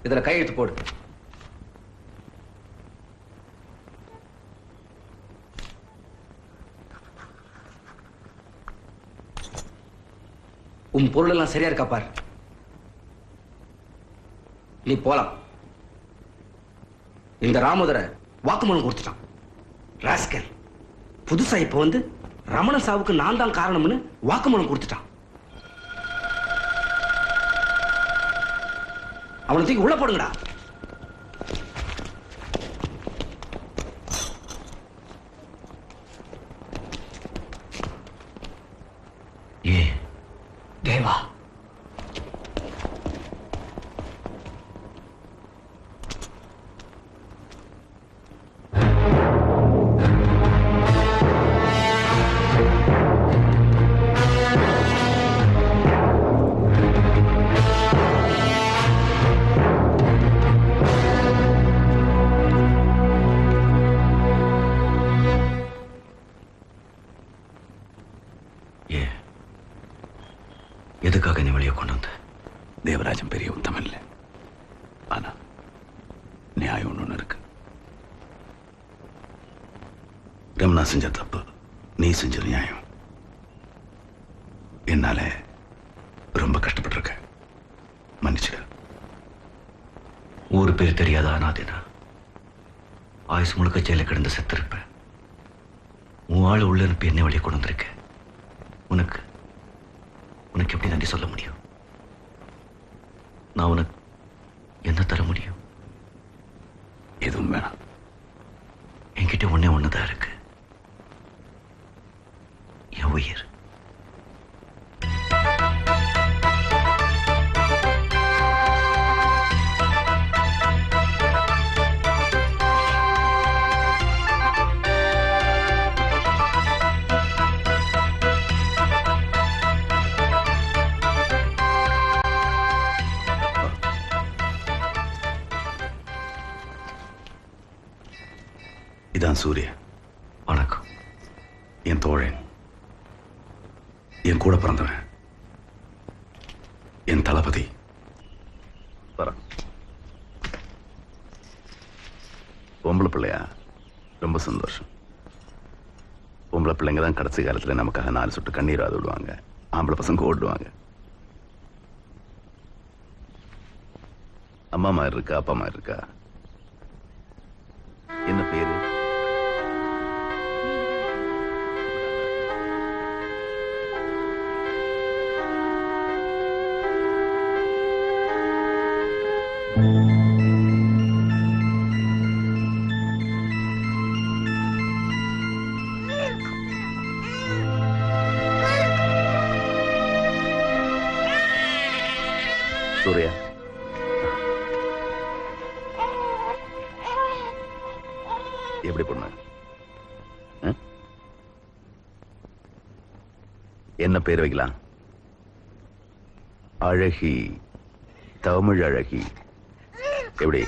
இதுல கையெழுத்து போடு. உன் பொருள் எல்லாம் சரியா இருக்கா பார். நீ போலாம். இந்த ராமோதர வாக்குமூலம் கொடுத்துட்டான். ராஸ்கல் புதுசா இப்ப வந்து ரமண சாவுக்கு நான் தான் காரணம்னு வாக்குமூலம் கொடுத்துட்டான். அவனை தூக்கி உள்ள போடுங்கடா. ஏ தேவா, எதுக்காக நீ வெளியே கொண்டு வந்த? தேவராஜன் பெரிய உத்தமன் இல்லை, ஆனா நியாயம் ஒண்ணு இருக்கு. ரமணா செஞ்ச தப்பு, நீ செஞ்ச நியாயம். என்னால ரொம்ப கஷ்டப்பட்டிருக்க, மன்னிச்சிடு. ஊரு பேர் தெரியாத அனாதினா ஆயுசு முழுக்க ஜெயில கிடந்து செத்திருப்ப. உன் ஆள் உள்ள அனுப்பி என்ன வெளியே கொண்டு வந்திருக்க. உனக்கு உனக்கு எப்படி நன்றி சொல்ல முடியும்? நான் உனக்கு என்ன தர முடியும்? எதுவும் வேணாம். என்கிட்ட ஒண்ணே ஒண்ணுதான் இருக்கு, என் உயிர். இதான் சூரிய. வணக்கம். என் தோழன், என் கூட பிறந்தவன், என் தளபதி. பொம்பளை பிள்ளையா? ரொம்ப சந்தோஷம். பொம்பளை பிள்ளைங்க தான் கடைசி காலத்துல நமக்காக 4 சொட்டு கண்ணீர் ஆது விடுவாங்க. ஆம்பளை பசங்க ஓடுவாங்க. அம்மா மாதிரி இருக்கா, அப்பா மாதிரி இருக்கா? என்ன பேரு? சூர்யா, எப்படி பொண்ணு? என்ன பேர் வைக்கலாம்? அழகி, தமிழ் அழகி. எப்படி?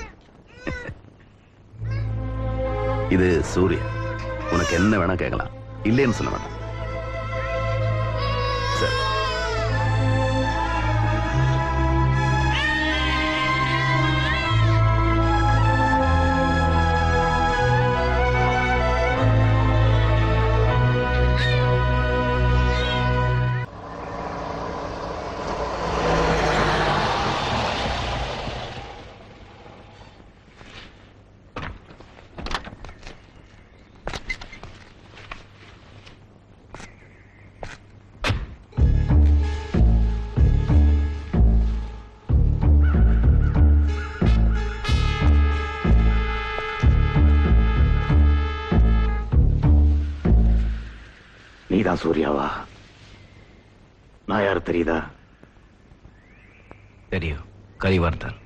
இது சூர்யா. உனக்கு என்ன வேணா கேட்கலாம், இல்லைன்னு சொல்ல வேண்டாம். சரி. நீதான் சூர்யாவா? நான் யாரு தெரியுதா? தெரியும், கரிவர்தன்,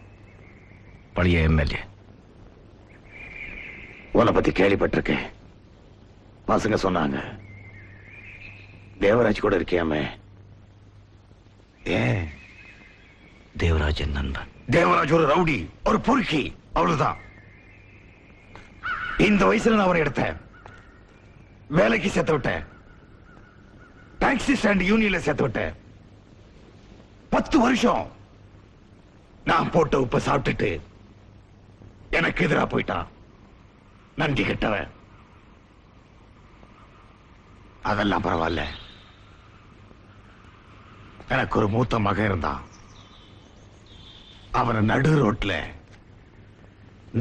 பழைய எம்எல்ஏ. உன்னை பத்தி கேள்விப்பட்டிருக்கேன். பசங்க சொன்னாங்க தேவராஜ் கூட இருக்கியாமே. ஏன்? தேவராஜன் நண்பன். தேவராஜ் ஒரு ரவுடி, ஒரு பொறுக்கி, அவ்வளவுதான். இந்த வயசுல நான் அவரை எடுத்தேன், வேலைக்கு சேர்த்து விட்டேன், டாக்ஸி ஸ்டாண்ட் யூனியன்ல சேர்த்து விட்டேன். 10 வருஷம் நான் போட்ட உப்ப சாப்பிட்டுட்டு எனக்கு எதிரா போயிட்டான். நன்றி கெட்டவன். அதெல்லாம் பரவாயில்ல. எனக்கு ஒரு மூத்த மகன் இருந்தான். அவனை நடு ரோட்ல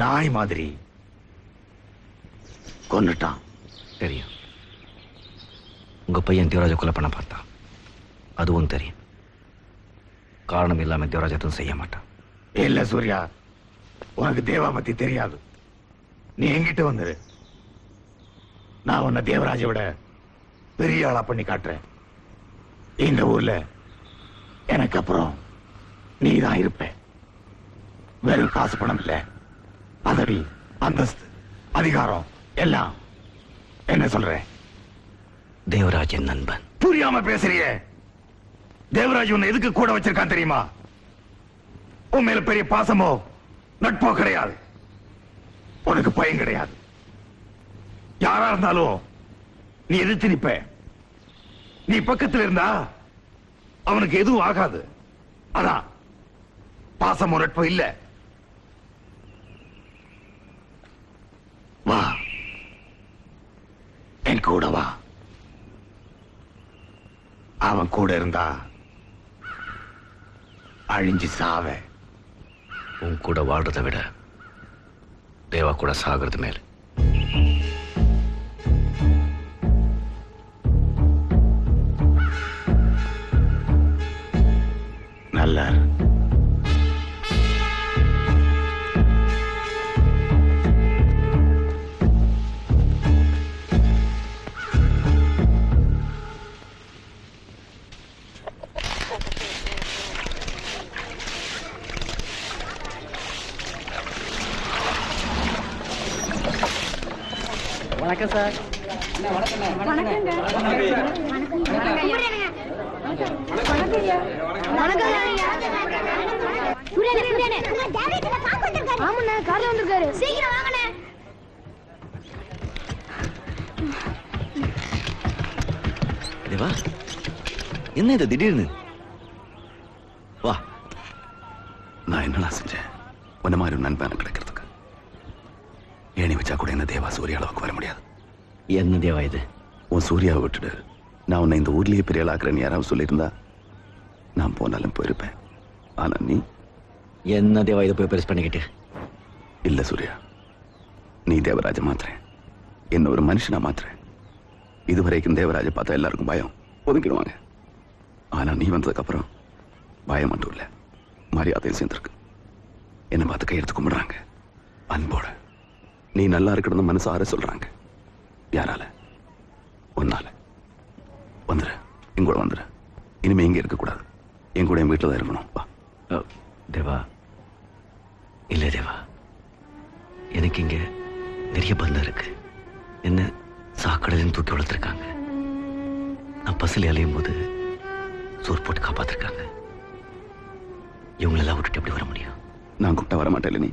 நாய் மாதிரி கொன்னுட்டான். தெரியும். உங்க பையன் தேவராஜ கொலை பண்ண பார்த்தான். அதுவும் தெரியும். காரணம் இல்லாம தேவராஜ எதுவும் செய்ய மாட்டான். இல்ல சூர்யா, உனக்கு தேவா பத்தி தெரியாது. நீ எங்கிட்ட வந்துரு. நான் உன்னை தேவராஜை விட பெரிய ஆளா பண்ணி காட்டுறேன். இந்த ஊர்ல எனக்கு அப்புறம் நீதான் இருப்ப. வெறும் காசு பணம் இல்ல, பதவி, அந்தஸ்து, அதிகாரம் எல்லாம். என்ன சொல்ற? தேவராஜன் நண்பன். புரியாம பேசுறியே. தேவராஜ் உன்னை எதுக்கு கூட வச்சிருக்கான் தெரியுமா? உன் மேல பெரிய பாசமோ நட்போ கிடையாது. உனக்கு பயம் கிடையாது. யாரா இருந்தாலும் நீ எதிர்த்து நிப்ப. நீ பக்கத்தில் இருந்தா அவனுக்கு எதுவும் ஆகாது. அதான் பாசமோ நட்போ இல்ல. வா, என் கூட வா. அவன் கூட இருந்தா அழிஞ்சு சாவ. உன் கூட வாழ்றதை விட தேவா கூட சாகிறது மேல். நல்லா வணக்கம் சார். தேவா, என்ன இது திடீர்னு? வா. நான் என்னடா செஞ்சேன் உன்ன மாதிரி ஒரு நண்பன் கிடைக்கிறதுக்கு? ஏணி வச்சா கூட என்ன தேவா சூரிய அளவுக்கு வர முடியாது. என்ன தேவா இது? உன் சூர்யாவை விட்டுடு. நான் உன்னை இந்த ஊர்லயே பெரிய ஆளாக்குறேன்னு யாராவது சொல்லியிருந்தா நான் போனாலும் போயிருப்பேன். ஆனா நீ என்ன தேவா இதை போய் பெருசு பண்ணிக்கிட்டு? இல்ல சூர்யா, நீ தேவராஜ மாத்துறேன், என்ன ஒரு மனுஷனா மாத்துறேன். இதுவரைக்கும் தேவராஜ பார்த்தா எல்லாருக்கும் பயம், ஒதுக்கிடுவாங்க. ஆனா நீ வந்ததுக்கு அப்புறம் பயம் மட்டும் இல்ல, மரியாதையும் சேர்ந்திருக்கு. என்னை பார்த்து கையெடுத்து கும்பிடுறாங்க அன்போட. நீ நல்லா இருக்கணும்னு மனசார சொல்றாங்க. யாரால? ஒன்னால. வந்துரு, எங்கூட வந்துரு. இனிமே இங்க இருக்க கூடாது, என் கூட என் வீட்டுல தான் இருக்கணும். வா. தேவா, இல்ல தேவா, எனக்கு இங்க நிறைய பந்தம் இருக்கு. என்ன சாக்கடையில தூக்கி வளர்த்துருக்காங்க. நான் பஸ்ல அலையும் போது சோறு போட்டு காப்பாத்திருக்காங்க. இவங்களெல்லாம் விட்டுட்டு எப்படி வர முடியும்? நான் கூப்பிட்டா வர மாட்டேன். நீ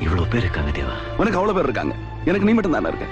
இவ்வளவு பேர் இருக்காங்க தேவா. உனக்கு அவ்வளவு பேர் இருக்காங்க, எனக்கு நீ மட்டும் தானே இருக்க.